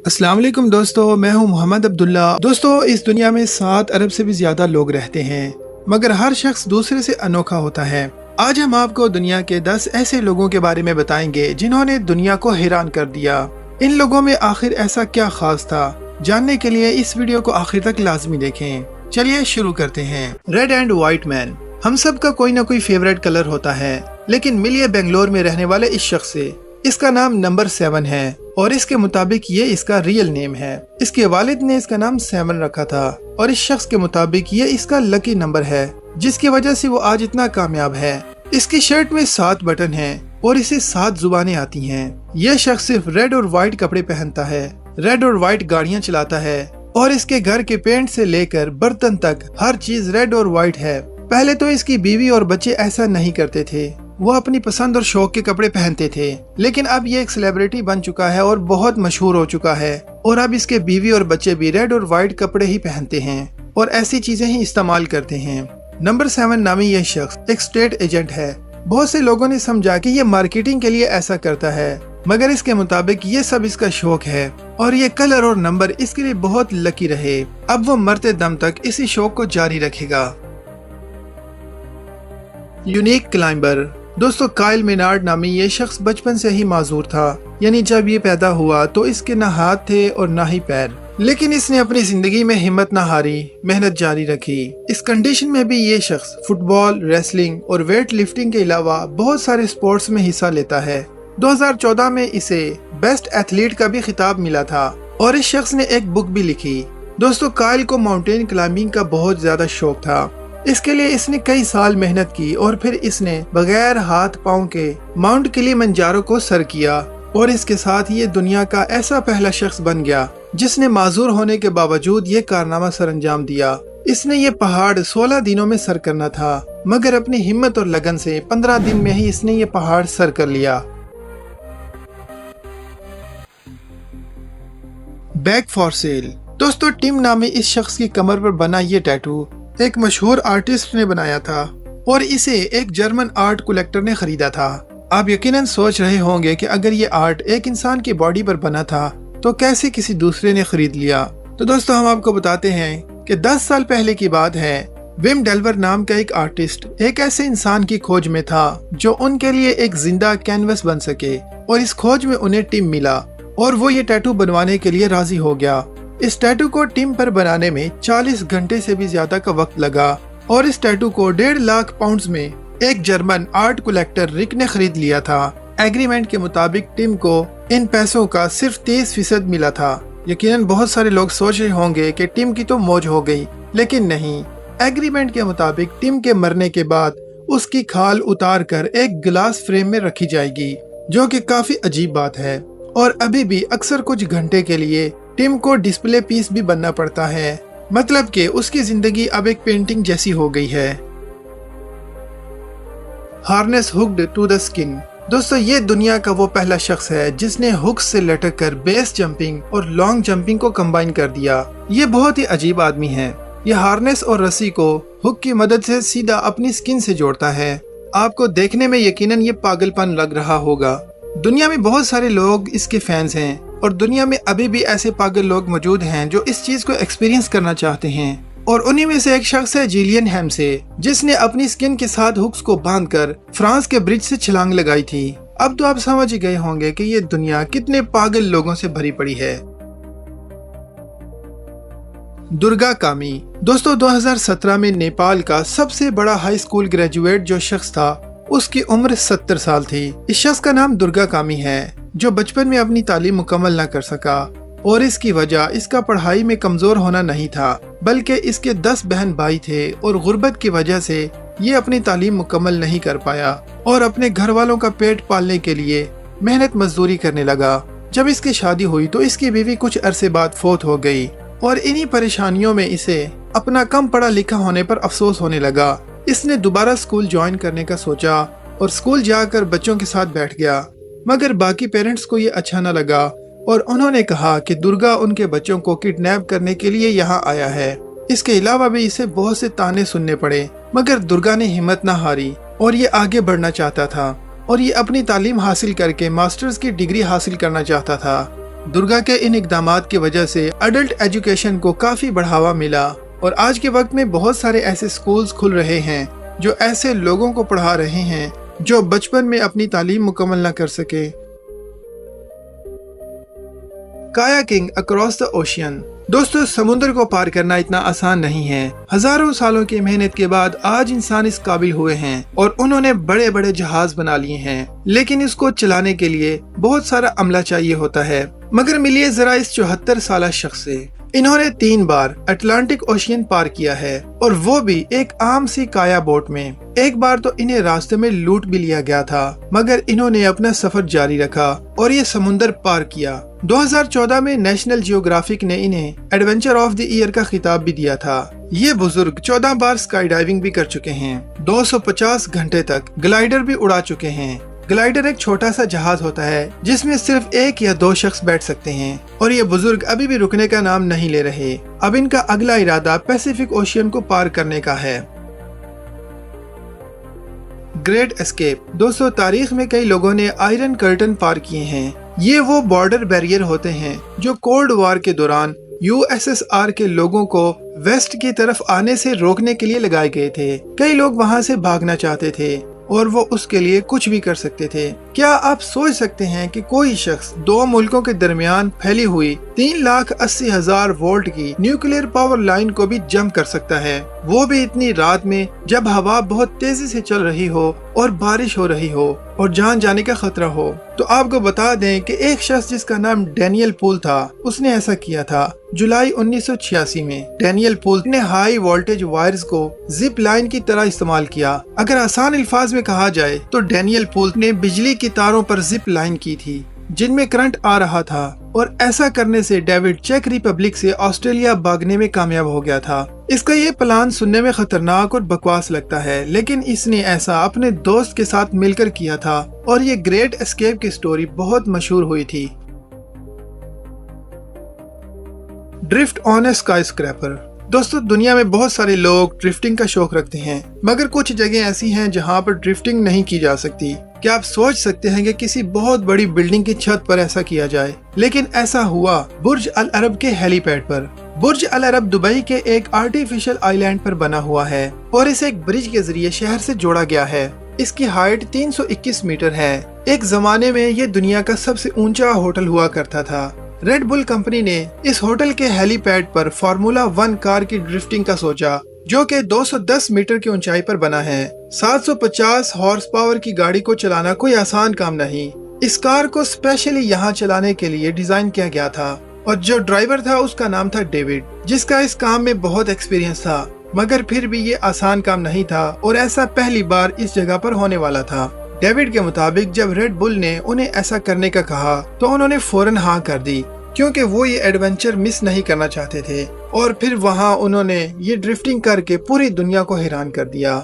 अस्सलाम वालेकुम दोस्तों, मैं हूं मोहम्मद अब्दुल्ला। दोस्तों, इस दुनिया में 7 अरब से भी ज्यादा लोग रहते हैं, मगर हर शख्स दूसरे से अनोखा होता है। आज हम आपको दुनिया के 10 ऐसे लोगों के बारे में बताएंगे जिन्होंने दुनिया को हैरान कर दिया। इन लोगों में आखिर ऐसा क्या खास था, जानने के लिए इस वीडियो को आखिर तक लाजमी देखें। चलिए शुरू करते हैं। Red and white man. हम सब का कोई ना कोई फेवरेट कलर होता है, लेकिन मिलिए बेंगलोर में रहने वाले इस शख्स से। इसका नाम नंबर 7 है और इसके मुताबिक ये इसका रियल नेम है। इसके वालिद ने इसका नाम 7 रखा था और इस शख्स के मुताबिक ये इसका लकी नंबर है, जिसकी वजह से वो आज इतना कामयाब है। इसकी शर्ट में 7 बटन हैं और इसे 7 जुबानें आती हैं। यह शख्स सिर्फ रेड और व्हाइट कपड़े पहनता है, रेड और व्हाइट गाड़ियाँ चलाता है और इसके घर के पेंट से लेकर बर्तन तक हर चीज रेड और व्हाइट है। पहले तो इसकी बीवी और बच्चे ऐसा नहीं करते थे, वो अपनी पसंद और शौक के कपड़े पहनते थे, लेकिन अब ये एक सेलिब्रिटी बन चुका है और बहुत मशहूर हो चुका है और अब इसके बीवी और बच्चे भी रेड और व्हाइट कपड़े ही पहनते हैं और ऐसी चीजें ही इस्तेमाल करते हैं। नंबर 7 नामी यह शख्स एक स्टेट एजेंट है। बहुत से लोगों ने समझा कि ये मार्केटिंग के लिए ऐसा करता है, मगर इसके मुताबिक ये सब इसका शौक है और ये कलर और नंबर इसके लिए बहुत लकी रहे। अब वो मरते दम तक इसी शौक को जारी रखेगा। Unique climber. दोस्तों, काइल मेनार्ड नामी ये शख्स बचपन से ही माजूर था, यानी जब ये पैदा हुआ तो इसके न हाथ थे और न ही पैर, लेकिन इसने अपनी जिंदगी में हिम्मत न हारी, मेहनत जारी रखी। इस कंडीशन में भी ये शख्स फुटबॉल, रेसलिंग और वेट लिफ्टिंग के अलावा बहुत सारे स्पोर्ट्स में हिस्सा लेता है। 2014 में इसे बेस्ट एथलीट का भी खिताब मिला था और इस शख्स ने एक बुक भी लिखी। दोस्तों, काइल को माउंटेन क्लाइंबिंग का बहुत ज्यादा शौक था। इसके लिए इसने कई साल मेहनत की और फिर इसने बगैर हाथ पांव के माउंट किलिमंजारो को सर किया और इसके साथ ये दुनिया का ऐसा पहला शख्स बन गया जिसने माजूर होने के बावजूद ये कारनामा सरअंजाम दिया। इसने ये पहाड़ 16 दिनों में सर करना था, मगर अपनी हिम्मत और लगन से 15 दिन में ही इसने ये पहाड़ सर कर लिया। Back for sale. दोस्तों, टिम नामी इस शख्स की कमर पर बना ये टैटू एक मशहूर आर्टिस्ट ने बनाया था और इसे एक जर्मन आर्ट कलेक्टर ने खरीदा था। आप यकीनन सोच रहे होंगे कि अगर ये आर्ट एक इंसान की बॉडी पर बना था तो कैसे किसी दूसरे ने खरीद लिया। तो दोस्तों, हम आपको बताते हैं कि 10 साल पहले की बात है। विम डेल्वर नाम का एक आर्टिस्ट एक ऐसे इंसान की खोज में था जो उनके लिए एक जिंदा कैनवस बन सके, और इस खोज में उन्हें टिम मिला और वो ये टैटू बनवाने के लिए राजी हो गया। इस टैटू को टिम पर बनाने में 40 घंटे से भी ज्यादा का वक्त लगा और इस टैटू को 1.5 लाख पाउंड्स में एक जर्मन आर्ट कलेक्टर रिक ने खरीद लिया था। एग्रीमेंट के मुताबिक टिम को इन पैसों का सिर्फ 30% मिला था। यकीनन बहुत सारे लोग सोच रहे होंगे कि टिम की तो मौज हो गई, लेकिन नहीं। एग्रीमेंट के मुताबिक टिम के मरने के बाद उसकी खाल उतार कर एक ग्लास फ्रेम में रखी जाएगी, जो कि काफी अजीब बात है। और अभी भी अक्सर कुछ घंटे के लिए टिम को डिस्प्ले पीस भी बनना पड़ता है, मतलब कि उसकी जिंदगी अब एक पेंटिंग जैसी हो गई है। Harness hooked to the skin. दोस्तों, ये दुनिया का वो पहला शख्स है जिसने हुक्स से लटक कर बेस जंपिंग और लॉन्ग जंपिंग को कंबाइन कर दिया। ये बहुत ही अजीब आदमी है। ये हार्नेस और रस्सी को हुक की मदद से सीधा अपनी स्किन से जोड़ता है। आपको देखने में यकीनन ये पागलपन लग रहा होगा। दुनिया में बहुत सारे लोग इसके फैंस हैं और दुनिया में अभी भी ऐसे पागल लोग मौजूद हैं जो इस चीज को एक्सपीरियंस करना चाहते हैं, और उन्हीं में से एक शख्स है जिलियन हेम्से, जिसने अपनी स्किन के साथ हुक्स को बांधकर फ्रांस के ब्रिज से छलांग लगाई थी। अब तो आप समझ ही गए होंगे कि ये दुनिया कितने पागल लोगों से भरी पड़ी है। दुर्गा कामी। दोस्तों, 2017 में नेपाल का सबसे बड़ा हाई स्कूल ग्रेजुएट जो शख्स था, उसकी उम्र 70 साल थी। इस शख्स का नाम दुर्गा कामी है, जो बचपन में अपनी तालीम मुकम्मल न कर सका, और इसकी वजह इसका पढ़ाई में कमजोर होना नहीं था, बल्कि इसके 10 बहन भाई थे और गुर्बत की वजह से ये अपनी तालीम मुकम्मल नहीं कर पाया और अपने घर वालों का पेट पालने के लिए मेहनत मजदूरी करने लगा। जब इसकी शादी हुई तो इसकी बीवी कुछ अरसे बाद फौत हो गई और इन्हीं परेशानियों में इसे अपना कम पढ़ा लिखा होने पर अफसोस होने लगा। इसने दोबारा स्कूल ज्वाइन करने का सोचा और स्कूल जाकर बच्चों के साथ बैठ गया, मगर बाकी पेरेंट्स को ये अच्छा न लगा और उन्होंने कहा कि दुर्गा उनके बच्चों को किडनैप करने के लिए यहाँ आया है। इसके अलावा भी इसे बहुत से ताने सुनने पड़े, मगर दुर्गा ने हिम्मत न हारी और ये आगे बढ़ना चाहता था और ये अपनी तालीम हासिल करके मास्टर्स की डिग्री हासिल करना चाहता था। दुर्गा के इन इकदामात की वजह से अडल्ट एजुकेशन को काफी बढ़ावा मिला और आज के वक्त में बहुत सारे ऐसे स्कूल्स खुल रहे हैं जो ऐसे लोगों को पढ़ा रहे हैं जो बचपन में अपनी तालीम मुकम्मल न कर सके। Kayaking across the ocean. दोस्तों, समुद्र को पार करना इतना आसान नहीं है। हजारों सालों की मेहनत के बाद आज इंसान इस काबिल हुए हैं और उन्होंने बड़े बड़े जहाज बना लिए हैं, लेकिन इसको चलाने के लिए बहुत सारा अमला चाहिए होता है। मगर मिलिए जरा इस 74 साल शख्स से। इन्होंने 3 बार अटलांटिक ओशियन पार किया है और वो भी एक आम सी काया बोट में। एक बार तो इन्हें रास्ते में लूट भी लिया गया था, मगर इन्होंने अपना सफर जारी रखा और ये समुंदर पार किया। 2014 में नेशनल जियोग्राफिक ने इन्हें एडवेंचर ऑफ द ईयर का खिताब भी दिया था। ये बुजुर्ग 14 बार स्काई डाइविंग भी कर चुके हैं। 250 घंटे तक ग्लाइडर भी उड़ा चुके हैं। ग्लाइडर एक छोटा सा जहाज होता है जिसमें सिर्फ 1 या 2 शख्स बैठ सकते हैं और ये बुजुर्ग अभी भी रुकने का नाम नहीं ले रहे। अब इनका अगला इरादा पैसिफिक ओशियन को पार करने का है। Great escape. दोस्तों, तारीख में कई लोगों ने आयरन कर्टन पार किए हैं। ये वो बॉर्डर बैरियर होते हैं जो कोल्ड वॉर के दौरान USSR के लोगों को वेस्ट की तरफ आने से रोकने के लिए लगाए गए थे। कई लोग वहां से भागना चाहते थे और वो उसके लिए कुछ भी कर सकते थे। क्या आप सोच सकते हैं कि कोई शख्स 2 मुल्कों के दरमियान फैली हुई 3,80,000 वोल्ट की न्यूक्लियर पावर लाइन को भी जंप कर सकता है, वो भी इतनी रात में जब हवा बहुत तेजी से चल रही हो और बारिश हो रही हो और जान जाने का खतरा हो। तो आपको बता दें कि एक शख्स जिसका नाम डैनियल पूल था, उसने ऐसा किया था। जुलाई 1986 में डैनियल पूल ने हाई वोल्टेज वायर्स को जिप लाइन की तरह इस्तेमाल किया। अगर आसान अल्फाज में कहा जाए तो डैनियल पूल ने बिजली की तारों पर जिप लाइन की थी जिनमें करंट आ रहा था और ऐसा करने से डेविड चेक रिपब्लिक से ऑस्ट्रेलिया भागने में कामयाब हो गया था। इसका ये प्लान सुनने में खतरनाक और बकवास लगता है, लेकिन इसने ऐसा अपने दोस्त के साथ मिलकर किया था और ये ग्रेट एस्केप की स्टोरी बहुत मशहूर हुई थी। ड्रिफ्ट ऑन ए स्काईस्क्रैपर। दोस्तों, दुनिया में बहुत सारे लोग ड्रिफ्टिंग का शौक रखते हैं, मगर कुछ जगह ऐसी हैं जहां पर ड्रिफ्टिंग नहीं की जा सकती। क्या आप सोच सकते हैं कि किसी बहुत बड़ी बिल्डिंग की छत पर ऐसा किया जाए? लेकिन ऐसा हुआ बुर्ज अल अरब के हेलीपैड पर। बुर्ज अल अरब दुबई के एक आर्टिफिशियल आइलैंड पर बना हुआ है और इसे एक ब्रिज के जरिए शहर से जोड़ा गया है। इसकी हाइट 321 मीटर है। एक जमाने में ये दुनिया का सबसे ऊंचा होटल हुआ करता था। रेड बुल कंपनी ने इस होटल के हेलीपैड पर फार्मूला 1 कार की ड्रिफ्टिंग का सोचा, जो कि 210 मीटर की ऊंचाई पर बना है। 750 हॉर्स पावर की गाड़ी को चलाना कोई आसान काम नहीं। इस कार को स्पेशली यहाँ चलाने के लिए डिजाइन किया गया था और जो ड्राइवर था उसका नाम था डेविड, जिसका इस काम में बहुत एक्सपीरियंस था। मगर फिर भी ये आसान काम नहीं था और ऐसा पहली बार इस जगह पर होने वाला था। डेविड के मुताबिक जब रेड बुल ने उन्हें ऐसा करने का कहा तो उन्होंने फौरन हाँ कर दी, क्योंकि वो ये एडवेंचर मिस नहीं करना चाहते थे। और फिर वहाँ उन्होंने ये ड्रिफ्टिंग करके पूरी दुनिया को हैरान कर दिया।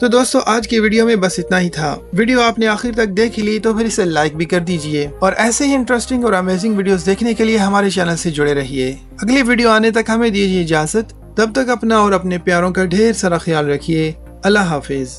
तो दोस्तों, आज की वीडियो में बस इतना ही था। वीडियो आपने आखिर तक देख ली तो फिर इसे लाइक भी कर दीजिए और ऐसे ही इंटरेस्टिंग और अमेजिंग वीडियोस देखने के लिए हमारे चैनल से जुड़े रहिए। अगली वीडियो आने तक हमें दीजिए इजाजत। तब तक अपना और अपने प्यारों का ढेर सारा ख्याल रखिए। अल्लाह हाफिज।